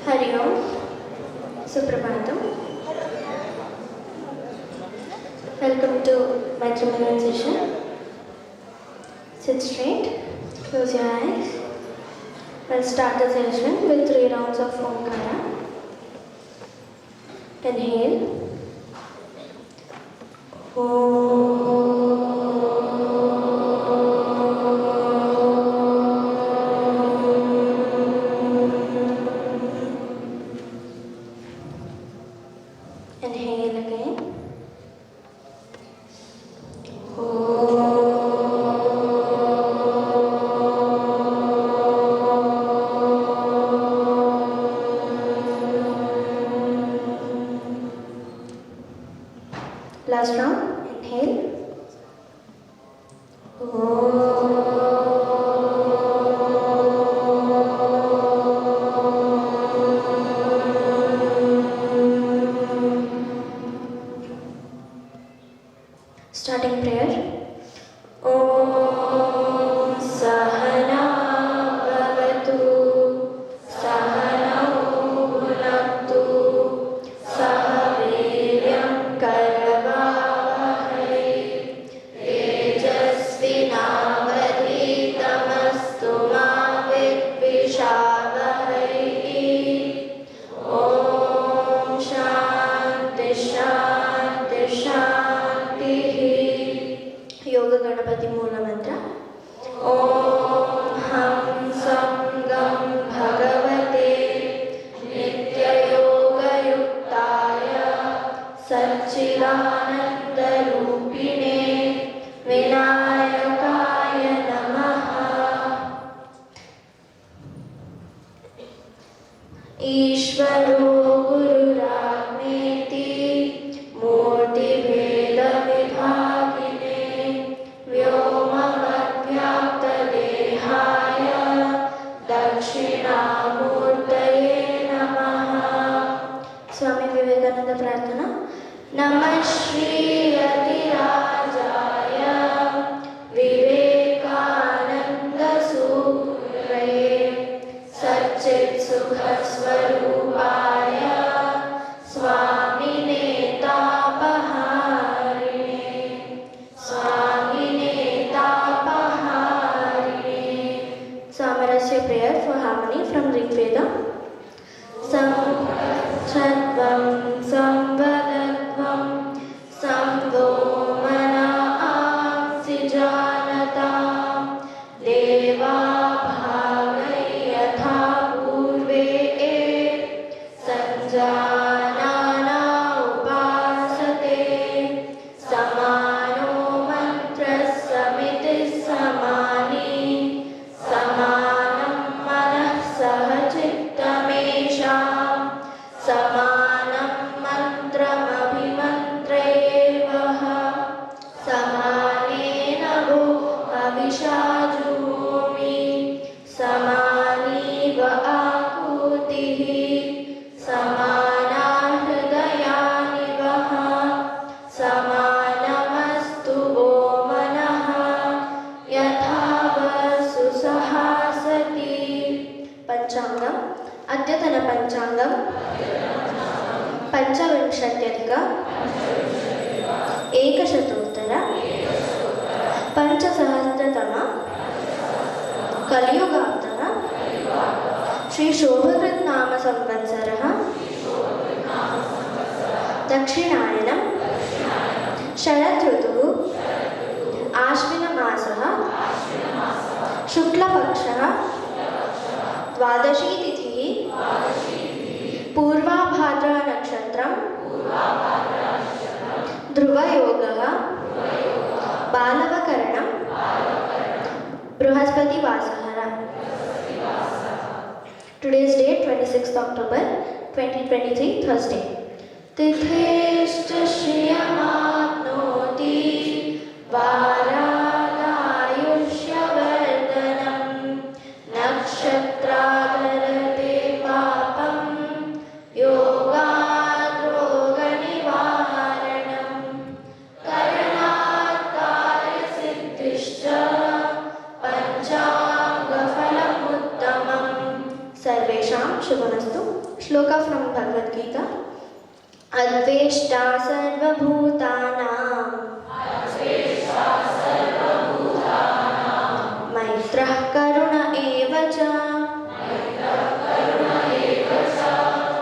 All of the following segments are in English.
Hari Om, Suprabhatam. Welcome to Maitrimilan session. Sit straight, close your eyes. We'll start the session with 3 rounds of Omkara. Inhale. Inhale again. Last round. Inhale. Starting prayer. Om Sahana Bhavatu Sahanau Bhunaktu Sahaviryam Karavavahai Tejasvinavaditamastu ma vidvishavahai. Om Shanti Shanti Shanti. Yoga Ganapati Moola Mantra. Om Ham Sangam Bhagavate Nitya Yoga Yuktaya Satchidananda Rupine Vinayakaya Namaha. Ishvaro Gururagmeti Murti Veda Vibhagine Vyomavadvyaptadehaya Dakshinamurtaye Namaha. Swami Vivekananda Prarthana. Namah Shri Yatirajaya Vivekananda Suraye Satchit Sukha Swarupaya Swamine Tapaharine Swamine Tapaharine. Samarasya prayer for harmony from Rig Veda. Samchatvam Samvadatvam Samdomana Aksijanata Deva Bhagai Yatha Purve Sanjanana Upasate Samano Mantra Samitis Samani Samanam Manah Sahachittamesham Samanam Mantram Abhimantrayevaha Samanena Vo Avishajumi Samaniva Akutihi Samana Hridayanivaha Samanamastu Vo Manaha Yathavassu Sahasati. Panchangam. Adyatana Panchangam Panchavinshatyadhika Ekashatotara Panchasahasratama Kaliyugaavtara Shri Shobhakrit Nama Samvatsaraha Dakshinayana Sharat Rutuhu Ashvina Masaha Shukla Pakshaha Dvadashi Tithi Purva Bhadra Nakshatram Dhruva Yogaha Balavakaranam Bruhaspati Vasahara. Today's date 26th October 2023 Thursday. Titheshcha Shriyamapnoti Varadayushyavardanam Nakshatragarate Papam Yogadroganivaranam Karanat Karya Siddhishcha Panchanga Phalamuttamam. Sarvesham Shubhamastu. Shloka from Bhagavad Gita. Adveshta sarvabhutanam Maitrah karuna evacha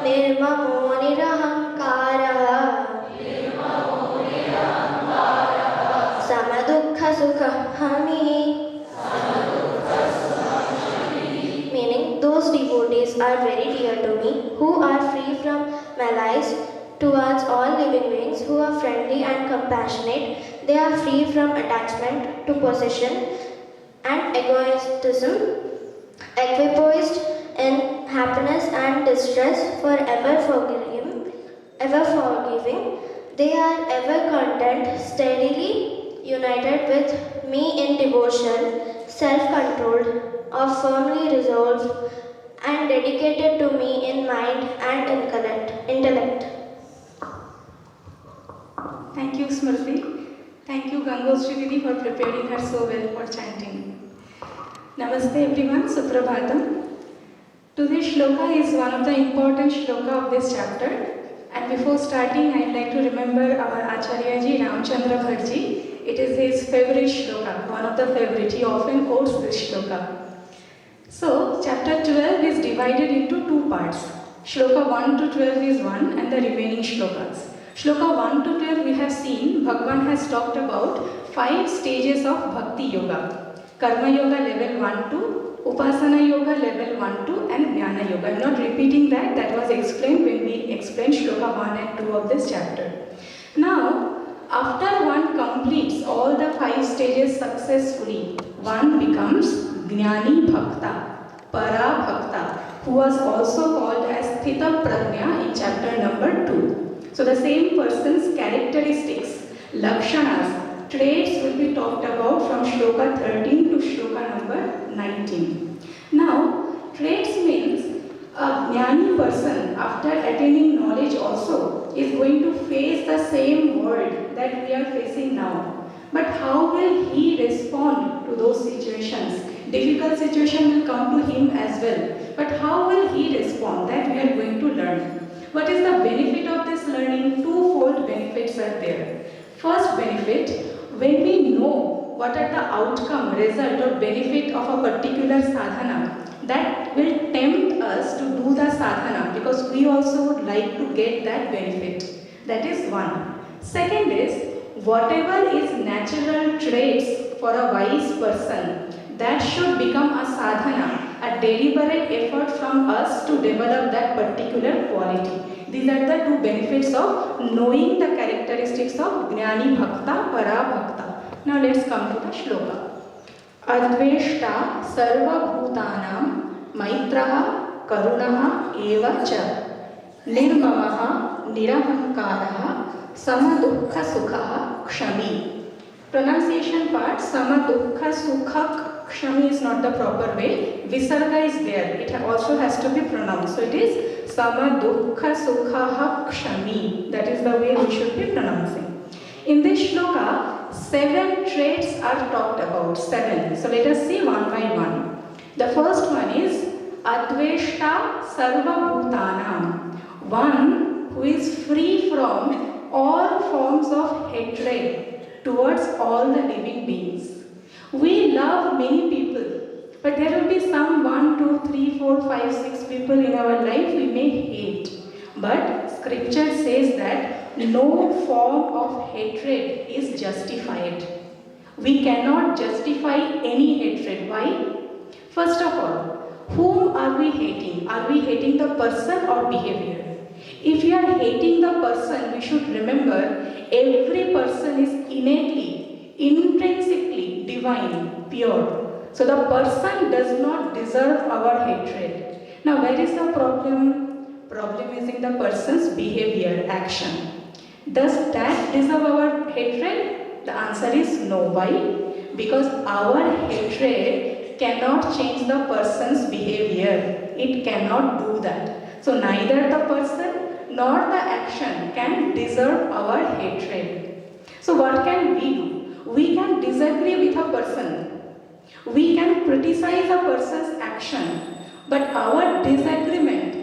Nirmamo nirahankara Samadukha sukha hami. Meaning, those devotees are very dear to me, who are free from malice towards all living beings, who are friendly and compassionate. They are free from attachment to possession and egoism, equipoised in happiness and distress, forever forgiving, ever forgiving. They are ever content, steadily united with me in devotion, self-controlled, or firmly resolved, and dedicated to me in mind and intellect. Thank you, Smriti. Thank you, Gangosri Didi, for preparing her so well for chanting. Namaste everyone, Suprabhatam. Today's shloka is one of the important shloka of this chapter. And before starting, I'd like to remember our Acharya Ji, Ramchandra Bharji. It is his favorite shloka, one of the favorite. He often quotes this shloka. So, chapter 12 is divided into two parts. Shloka 1 to 12 is one and the remaining shlokas. Shloka 1 to 12 we have seen, Bhagavan has talked about 5 stages of Bhakti Yoga. Karma Yoga level 1 to, Upasana Yoga level 1 to, and Jnana Yoga. I am not repeating that, that was explained when we explained Shloka 1 and 2 of this chapter. Now, after one completes all the 5 stages successfully, one becomes Jnani Bhakta, Para Bhakta, who was also called as Sthita Prajna in chapter number 2. So the same person's characteristics, Lakshanas, traits will be talked about from Shloka 13 to Shloka number 19. Now, traits means a Jnani person, after attaining knowledge also, is going to face the same world that we are facing now. But how will he respond to those situations? Difficult situation will come to him as well. But how will he respond? That we are going to learn. What is the benefit of this learning? Twofold benefits are there. First benefit, when we know what are the outcome, result or benefit of a particular sadhana, that will tempt us to do the sadhana because we also would like to get that benefit. That is one. Second is, whatever is natural traits for a wise person, that should become a sadhana, a deliberate effort from us to develop that particular quality. These are the two benefits of knowing the characteristics of Jnani Bhakta, Para Bhakta. Now let's come to the shloka. Adveshta sarva bhutanam maitraha karunaha eva cha nirmamaha nirahankaraha samadukha sukha kshami. Pronunciation part, samadukha sukha kshami is not the proper way. Visarga is there. It also has to be pronounced. So it is samadukha sukha kshami. That is the way we should be pronouncing. In this shloka, 7 traits are talked about. 7. So let us see one by one. The first one is Adveshta Sarva Bhutanam. One who is free from all forms of hatred towards all the living beings. We love many people, but there will be some 1, 2, 3, 4, 5, 6 people in our life we may hate. But scripture says that no form of hatred is justified. We cannot justify any hatred. Why? First of all, whom are we hating? Are we hating the person or behavior? If we are hating the person, we should remember every person is innately, intrinsically divine, pure. So the person does not deserve our hatred. Now where is the problem? Problem is in the person's behavior, action. Does that deserve our hatred? The answer is no. Why? Because our hatred cannot change the person's behavior. It cannot do that. So neither the person nor the action can deserve our hatred. So what can we do? We can disagree with a person. We can criticize a person's action. But our disagreement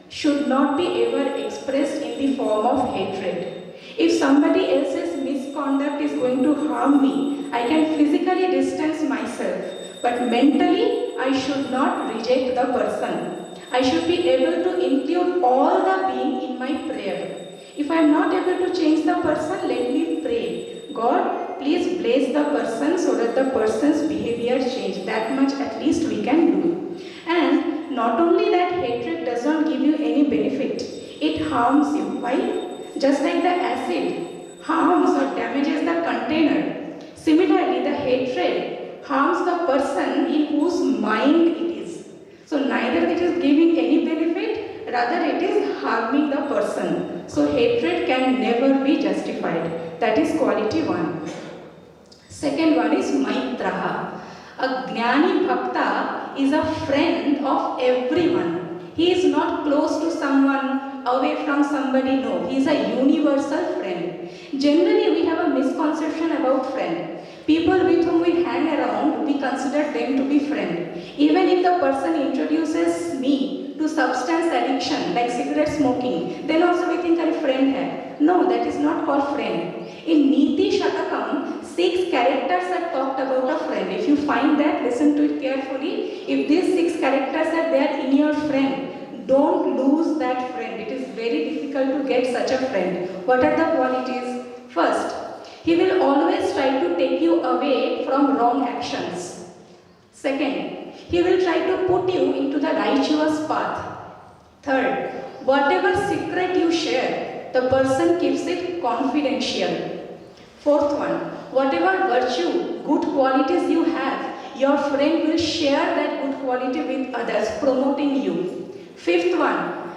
should not be ever expressed in the form of hatred. If somebody else's misconduct is going to harm me, I can physically distance myself, but mentally I should not reject the person. I should be able to include all the being in my prayer. If I am not able to change the person, let me pray. God, please bless the person so that the person's behavior change. That much at least we can do. And not only that, hatred does not give you any benefit. It harms you. Why? Just like the acid harms or damages the container. Similarly, the hatred harms the person in whose mind it is. So neither it is giving any benefit, rather it is harming the person. So hatred can never be justified. That is quality 1. Second one is Maitraha. A Jnani Bhakta is a friend of everyone. He is not close to someone, away from somebody, no. He is a universal friend. Generally, we have a misconception about friend. People with whom we hang around, we consider them to be friend. Even if the person introduces me to substance addiction, like cigarette smoking, then also we think a friend hai. No, that is not called friend. In Niti Shatakam, 6 characters are talked about a friend. If you find that, listen to it carefully. If these 6 characters are there in your friend, don't lose that friend. It is very difficult to get such a friend. What are the qualities? First, he will always try to take you away from wrong actions. Second, he will try to put you into the righteous path. Third, whatever secret you share, the person keeps it confidential. Fourth one, whatever virtue, good qualities you have, your friend will share that good quality with others, promoting you. Fifth one,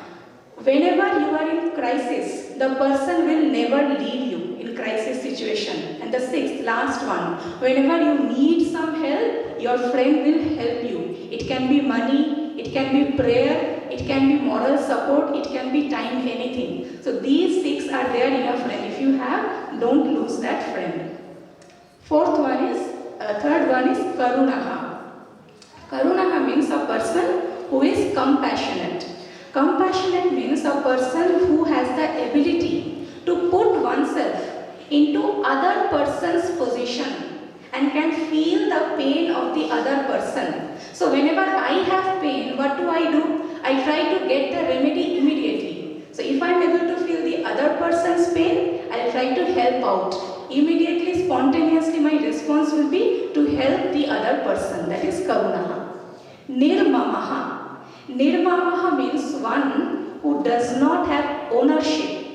whenever you are in crisis, the person will never leave you in crisis situation. And the sixth, last one, whenever you need some help, your friend will help you. It can be money, it can be prayer, it can be moral support, it can be time, anything. So these 6 are there in a friend. If you have, don't lose that friend. Third one is Karunaha. Karunaha means a person who is compassionate. Compassionate means a person who has the ability to put oneself into other person's position and can feel the pain of the other person. So whenever I have pain, what do? I try to get the remedy immediately. So if I am able to feel the other person's pain, I will try to help out. Immediately, spontaneously, my response will be to help the other person. That is Karunaha. Nirmamaha. Nirmamaha means one who does not have ownership,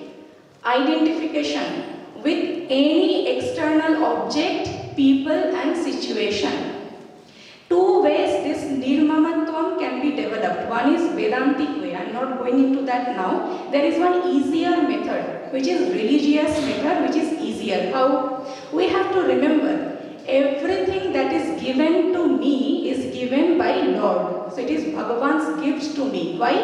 identification with any external object, people and situation. 2 ways this Nirmamatvam can be developed. One is Vedantic way. I am not going into that now. There is one easier method, which is religious method, which is easier. How? We have to remember, everything that is given to me is given by Lord. So it is Bhagavan's gift to me. Why?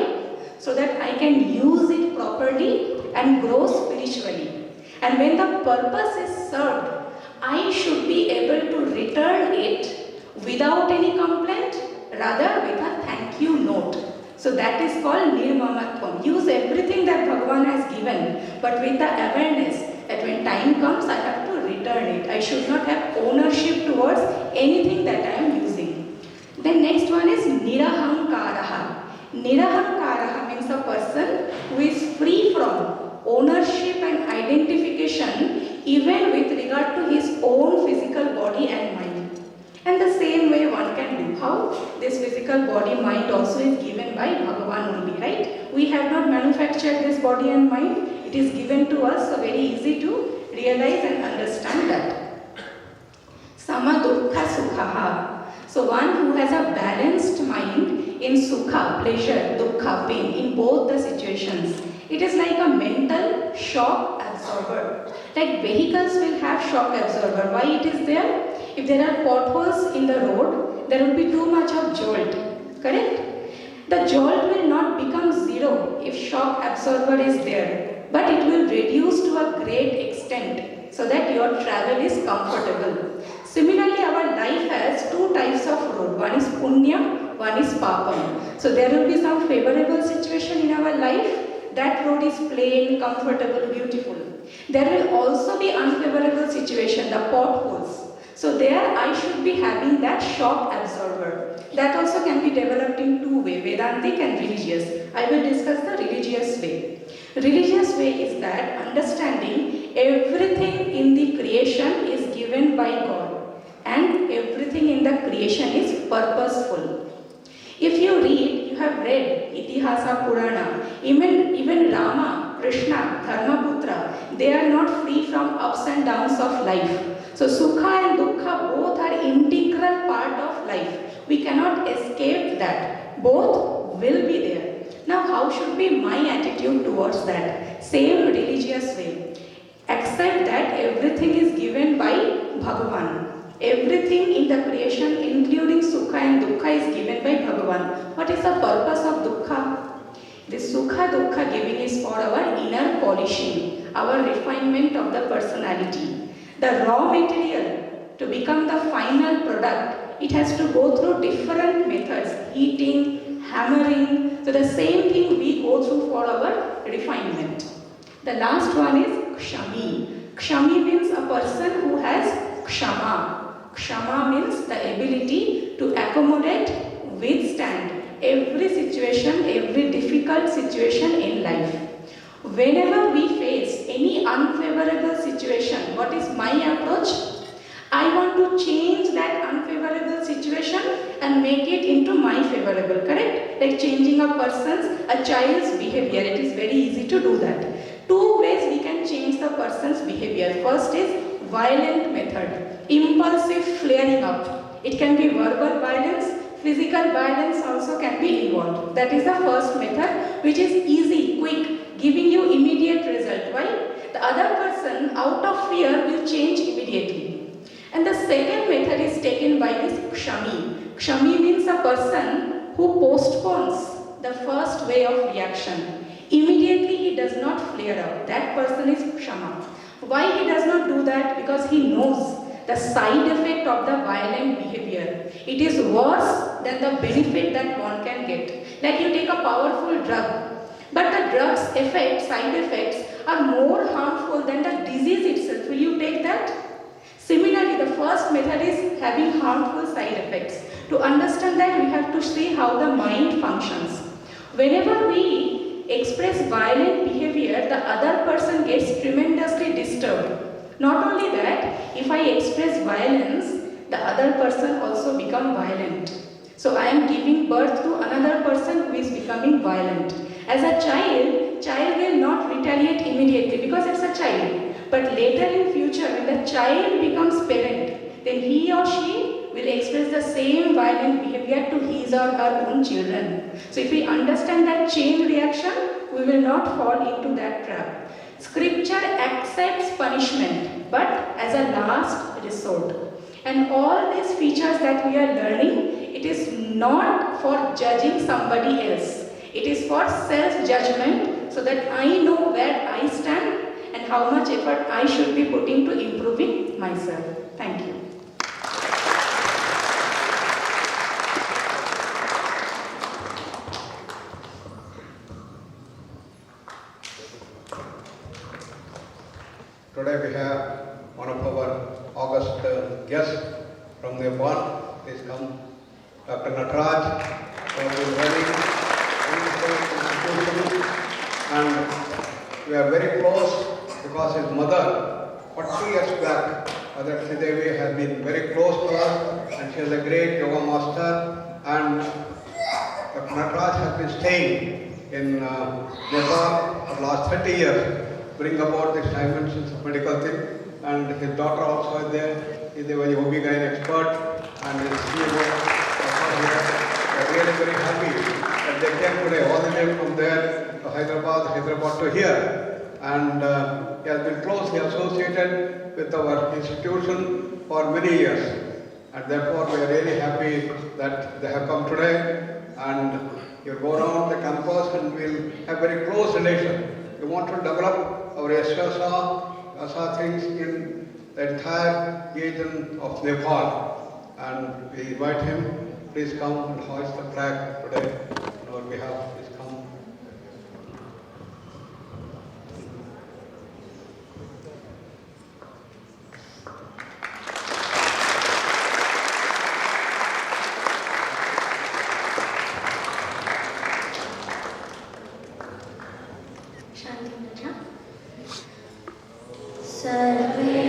So that I can use it properly and grow spiritually. And when the purpose is served, I should be able to return it without any complaint, rather with a thank you note. So that is called Nirmamatvam. Use everything that Bhagavan has given, but with the awareness that when time comes, I have to return it. I should not have ownership towards anything that I am using. Then next one is Nirahankaraha. Nirahankaraha means a person who is free from ownership and identification even with regard to his own physical body and mind. And the same way one can do. How? This physical body, mind also is given by Bhagavan only, right? We have not manufactured this body and mind. It is given to us, so very easy to realize and understand that. Samadukha Sukhaha. So one who has a balanced mind in Sukha, pleasure, Dukkha, pain, in both the situations. It is like a mental shock absorber. Like vehicles will have shock absorber. Why it is there? If there are potholes in the road, there will be too much of jolt. Correct? The jolt will not become zero if shock absorber is there, but it will reduce to a great extent so that your travel is comfortable. Similarly, our life has 2 types of road. One is punya, one is papam. So there will be some favorable situation in our life. That road is plain, comfortable, beautiful. There will also be unfavorable situation, the potholes. So there I should be having that shock absorber. That also can be developed in two ways, Vedantic and religious. I will discuss the religious way. Religious way is that understanding everything in the creation is given by God and everything in the creation is purposeful. If you read, you have read S-VYASA Purana, even Rama, Krishna, Dharmaputra, they are not free from ups and downs of life. So Sukha and Dukkha both are integral part of life. We cannot escape that. Both will be there. Now how should be my attitude towards that? Same religious way. Accept that everything is given by Bhagavan. Everything in the creation, including Sukha and Dukkha, is given by Bhagavan. What is the purpose of Dukkha? This Sukha Dukkha giving is for our inner polishing, our refinement of the personality. The raw material to become the final product, it has to go through different methods, heating, hammering. So the same thing we go through for our refinement. The last one is Kshami. Kshami means a person who has Kshama. Kshama means the ability to accommodate, withstand every situation, every difficult situation in life. Whenever we face any unfavorable situation, what is my approach? I want to change that unfavorable situation and make it into my favorable, correct? Like changing a child's behavior, it is very easy to do that. Two ways we can change the person's behavior. First is violent method, impulsive flaring up. It can be verbal violence, physical violence also can be involved. That is the first method, which is easy, quick, giving you immediate result. Why? The other person out of fear will change immediately. And the second method is taken by this Kshami. Kshami means a person who postpones the first way of reaction. Immediately he does not flare up. That person is Kshama. Why he does not do that? Because he knows the side effect of the violent behavior. It is worse than the benefit that one can get. Like you take a powerful drug, but the drug's side effects are more harmful than the disease itself. Will you take that? Similarly, the first method is having harmful side effects. To understand that, we have to see how the mind functions. Whenever we express violent behavior, the other person gets tremendously disturbed. Not only that, if I express violence, the other person also becomes violent. So I am giving birth to another person who is becoming violent. As a child will not retaliate immediately because it's a child. But later in future, when the child becomes parent, then he or she will express the same violent behavior to his or her own children. So if we understand that chain reaction, we will not fall into that trap. Scripture accepts punishment, but as a last resort. And all these features that we are learning, it is not for judging somebody else. It is for self-judgment, so that I know where I stand and how much effort I should be putting to improving myself. Thank you. Today we have one of our august guests from Nepal. He's come, Dr. Nataraj, from a very institution, and we are very close because his mother, 40 years back, Mother Sridevi, has been very close to us, and she is a great yoga master, and Dr. Nataraj has been staying in Nepal for the last 30 years, bring about these dimensions of medical thing, and his daughter also is there. He is a very OB-GYN expert, and his CMO also here. We are really very happy that they came today all the way from there to Hyderabad to here, and he has been closely associated with our institution for many years, and therefore we are really happy that they have come today, and you go around the campus and we'll have very close relation. We want to develop our S-VYASA things in the entire region of Nepal, and we invite him please come and hoist the flag today on our behalf. Please come. Sarve